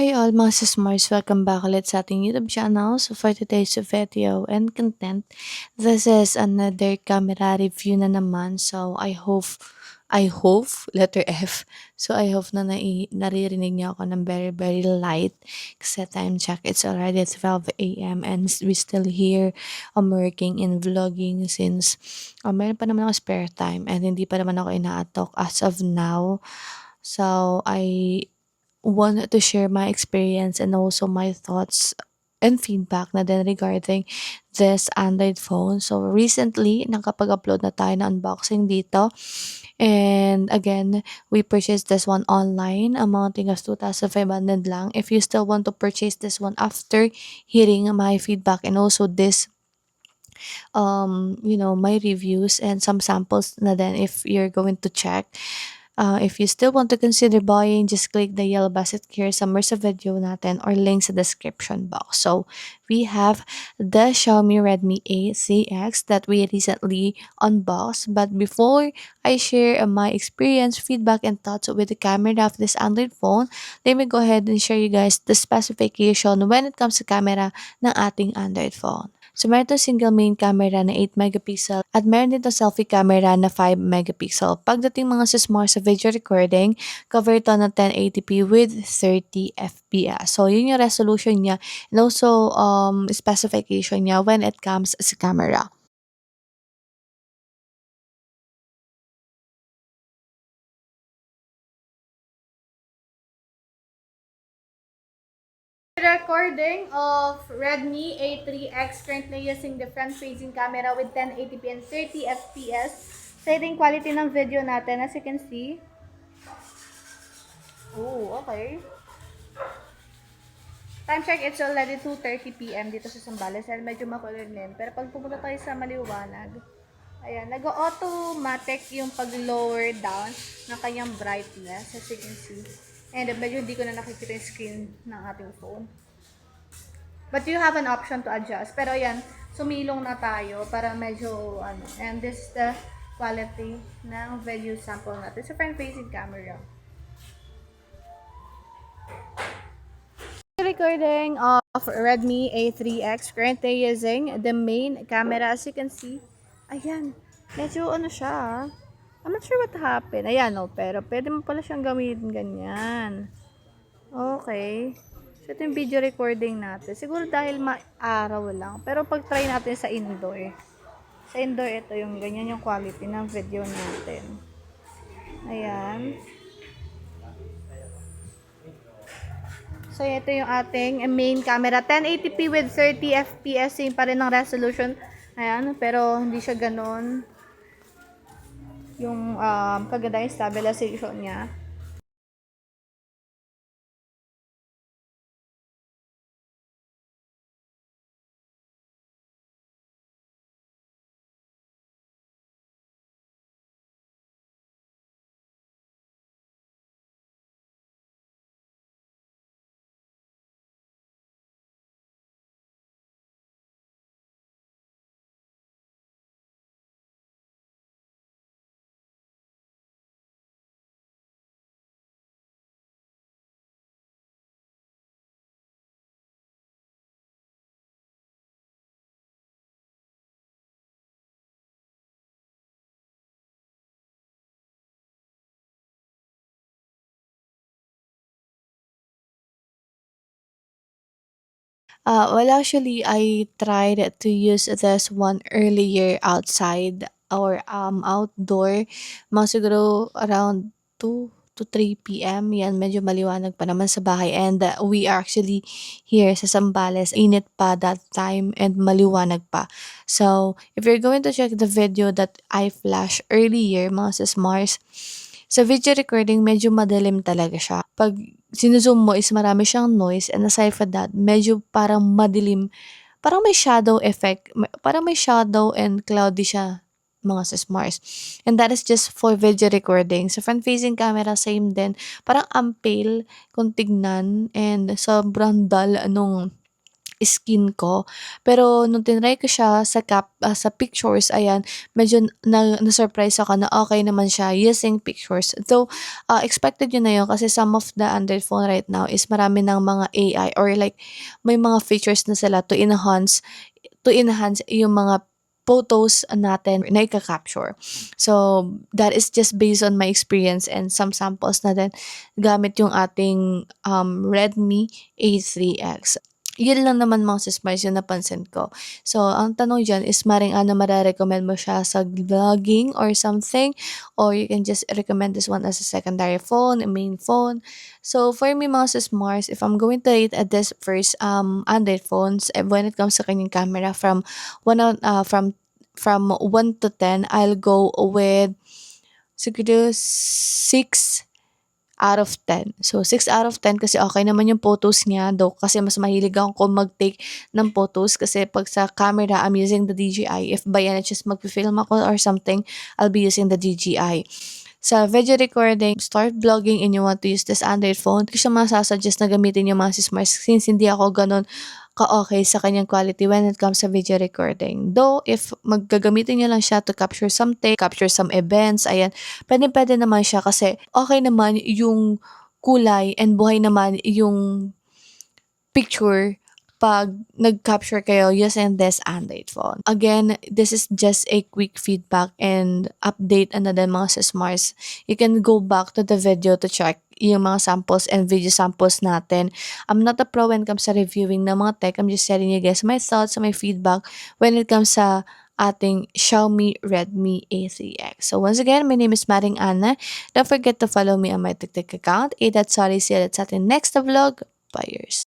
Hi all mga sismars, welcome back ulit sa ating YouTube channel. So for today's video and content, this is another camera review na naman. So I hope, letter F. So I hope na naririnig niyo ako ng very very light. Kasi time check, it's already 12 a.m. and we still here working in vlogging since meron pa naman ako spare time and hindi pa naman ako inaatok as of now. So I wanted to share my experience and also my thoughts and feedback na din regarding this Android phone. So recently, nakapag-upload na tayo na unboxing dito. And again, we purchased this one online, amounting of 2,500 lang. If you still want to purchase this one after hearing my feedback and also this my reviews and some samples na din if you're going to check. If you still want to consider buying, just click the yellow basket here somewhere sa video natin or link sa description box. So, we have the Xiaomi Redmi 8CX that we recently unboxed. But before I share my experience, feedback, and thoughts with the camera of this Android phone, let me go ahead and share you guys the specification when it comes to camera ng ating Android phone. So, meron itong single main camera na 8 megapixel at meron din itong selfie camera na 5 megapixel. Pagdating mga sa video recording, cover ito ng 1080p with 30 FPS. So, yun yung resolution niya and also specification niya when it comes sa camera. Recording of Redmi A3X, currently using the front-facing camera with 1080p and 30 FPS. So, ito yung quality ng video natin, as you can see. Oh, okay. Time check, it's already 2:30 PM dito sa Zambales. Medyo makulimlim. Pero pag pumunta tayo sa maliwanag, ayan, nag-automatic yung pag-lower down ng kanyang brightness, as you can see. And medyo hindi ko na nakikita yung screen ng ating phone. But you have an option to adjust. Pero ayan, sumilong na tayo para medyo And this is the quality ng video sample natin sa front-facing camera. Recording of Redmi A3X, currently using the main camera, as you can see. Ayan, medyo siya. I'm not sure what happened. Ayan pero pwede mo pala siyang gamitin ganyan. Okay. So ito yung video recording natin. Siguro dahil araw lang. Pero pag try natin sa indoor. Sa indoor ito yung ganyan yung quality ng video natin. Ayan. So, ito yung ating main camera. 1080p with 30 FPS. Same pa rin ang resolution. Ayan. Pero, hindi siya ganun. Yung kaganda yung stabilization niya. Well, actually, I tried to use this one earlier outside or outdoor. Mga siguro around 2 to 3 PM. Yan, medyo maliwanag pa naman sa bahay. And we are actually here sa Zambales. Init pa that time and maliwanag pa. So, if you're going to check the video that I flashed earlier, mga sis Mars, sa video recording, medyo madilim talaga siya. Pag sino-zoom mo is marami siyang noise and aside from that, medyo parang madilim. Parang may shadow effect. Parang may shadow and cloudy siya, mga sis Mars. And that is just for video recording. Sa front-facing camera, same din. Parang ang pale kung tignan and sobrang dull nung skin ko. Pero nung tinry ko siya sa pictures, ayan, medyo na-surprise ako na okay naman siya using pictures. Though, expected yun na yun kasi some of the Android phone right now is marami ng mga AI or like may mga features na sila to enhance yung mga photos natin na ika-capture. So, that is just based on my experience and some samples na din gamit yung ating Redmi A3X. Yun lang naman mga sis-Mars yung napansin ko. So, ang tanong diyan is maring ano mare-recommend mo siya sa vlogging or something, or you can just recommend this one as a secondary phone, a main phone. So, for me mga sis-Mars, if I'm going to rate this first Android phones, when it comes sa kanyang camera from 1 to 10, I'll go with siguro 6 out of 10. So, 6 out of 10 kasi okay naman yung photos niya, though kasi mas mahilig ako mag-take ng photos kasi pag sa camera, I'm using the DJI. If by any chance magfi-film ako or something, I'll be using the DJI. Sa video recording, start vlogging and you want to use this Android phone, ko siya masasuggest na gamitin yung mga sis-Mars since hindi ako ganun ka-okay sa kanyang quality when it comes sa video recording. Though, if maggagamitin niyo lang siya to capture something, capture some events, ayan, pwede naman siya kasi okay naman yung kulay and buhay naman yung picture pag nag-capture kayo using this Android phone. Again, this is just a quick feedback and update ano din mga sis-Mars. You can go back to the video to check yung mga samples and video samples natin. I'm not a pro when it comes sa reviewing ng mga tech. I'm just telling you guys my thoughts and my feedback when it comes sa ating Xiaomi Redmi A3X. So once again, my name is Maring Anna. Don't forget to follow me on my TikTok account. Sorry, see you sa ating next vlog. Bye, yours.